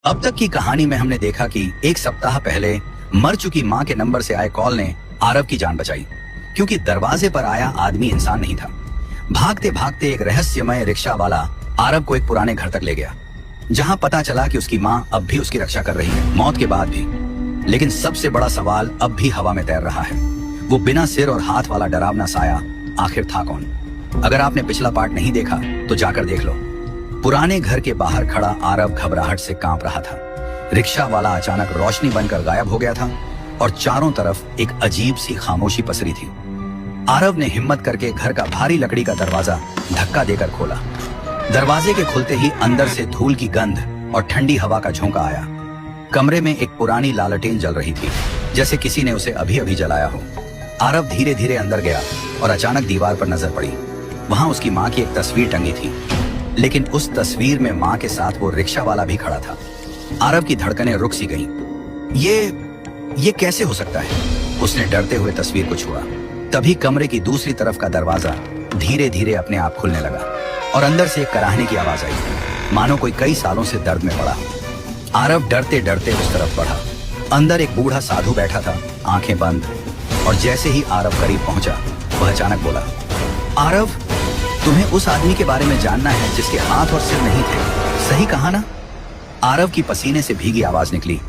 अब तक की कहानी में हमने देखा कि एक सप्ताह पहले मर चुकी मां के नंबर से आए कॉल ने आरव की जान बचाई, क्योंकि दरवाजे पर आया आदमी इंसान नहीं था। भागते भागते एक रहस्यमय रिक्शा वाला आरव को एक पुराने घर तक ले गया, जहां पता चला कि उसकी मां अब भी उसकी रक्षा कर रही है, मौत के बाद भी। लेकिन सबसे बड़ा सवाल अब भी हवा में तैर रहा है, वो बिना सिर और हाथ वाला डरावना साया आखिर था कौन? अगर आपने पिछला पार्ट नहीं देखा तो जाकर देख लो। पुराने घर के बाहर खड़ा आरव घबराहट से कांप रहा था। रिक्शा वाला अचानक रोशनी बनकर गायब हो गया था और चारों तरफ एक अजीब सी खामोशी पसरी थी। आरव ने हिम्मत करके घर का भारी लकड़ी का दरवाजा धक्का देकर खोला। दरवाजे के खुलते ही अंदर से धूल की गंध और ठंडी हवा का झोंका आया। कमरे में एक पुरानी लालटेन जल रही थी, जैसे किसी ने उसे अभी अभी जलाया हो। आरव धीरे धीरे अंदर गया और अचानक दीवार पर नजर पड़ी। वहां उसकी मां की एक तस्वीर टंगी थी, लेकिन उस तस्वीर में मां के साथ वो रिक्शा वाला भी खड़ा था। आरव की धड़कनें रुक सी गईं। ये कैसे हो सकता है? उसने डरते हुए तस्वीर को छुआ। तभी कमरे की दूसरी तरफ का दरवाजा धीरे धीरे अपने आप खुलने लगा और अंदर से एक कराहने की आवाज आई, मानो कोई कई सालों से दर्द में पड़ा। आरव डरते डरते उस तरफ बढ़ा। अंदर एक बूढ़ा साधु बैठा था, आंखें बंद, और जैसे ही आरव करीब पहुंचा, वह अचानक बोला, आरव, तुम्हें उस आदमी के बारे में जानना है जिसके हाथ और सिर नहीं थे, सही कहा ना? आरव की पसीने से भीगी आवाज निकली,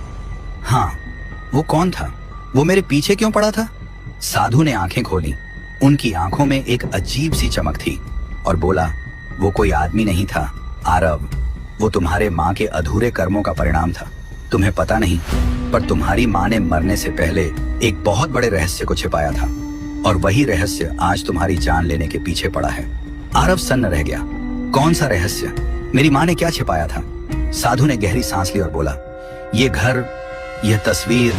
हाँ। वो कौन था? वो मेरे पीछे क्यों पड़ा था? साधु ने आंखें खोली। उनकी आंखों में एक अजीब सी चमक थी और बोला, वो कोई आदमी नहीं था आरव, वो तुम्हारे माँ के अधूरे कर्मों का परिणाम था। तुम्हें पता नहीं, पर तुम्हारी माँ ने मरने से पहले एक बहुत बड़े रहस्य को छिपाया था, और वही रहस्य आज तुम्हारी जान लेने के पीछे पड़ा है। आरव सन्न रह गया। कौन सा रहस्य? मेरी माँ ने क्या छिपाया था? साधु ने गहरी सांस ली और बोला, ये घर, यह तस्वीर,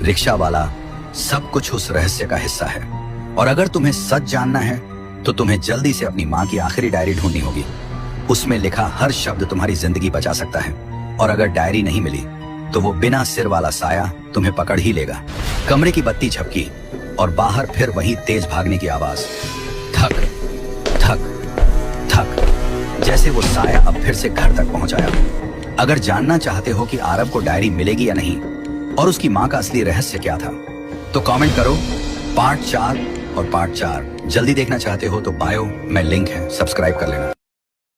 रिक्शा वाला, सब कुछ उस रहस्य का हिस्सा है। और अगर तुम्हें सच जानना है तो तुम्हें जल्दी से अपनी माँ की आखिरी डायरी ढूंढनी होगी। उसमें लिखा हर शब्द तुम्हारी जिंदगी बचा सकता है, और अगर डायरी नहीं मिली तो वो बिना सिर वाला साया तुम्हें पकड़ ही लेगा। कमरे की बत्ती झपकी और बाहर फिर वही तेज भागने की आवाज, थक थक थक, जैसे वो साया अब फिर से घर तक पहुंच आया। अगर जानना चाहते हो कि आरव को डायरी मिलेगी या नहीं और उसकी माँ का असली रहस्य क्या था, तो कमेंट करो पार्ट 4 और पार्ट 4। जल्दी देखना चाहते हो तो बायो में लिंक है, सब्सक्राइब कर लेना।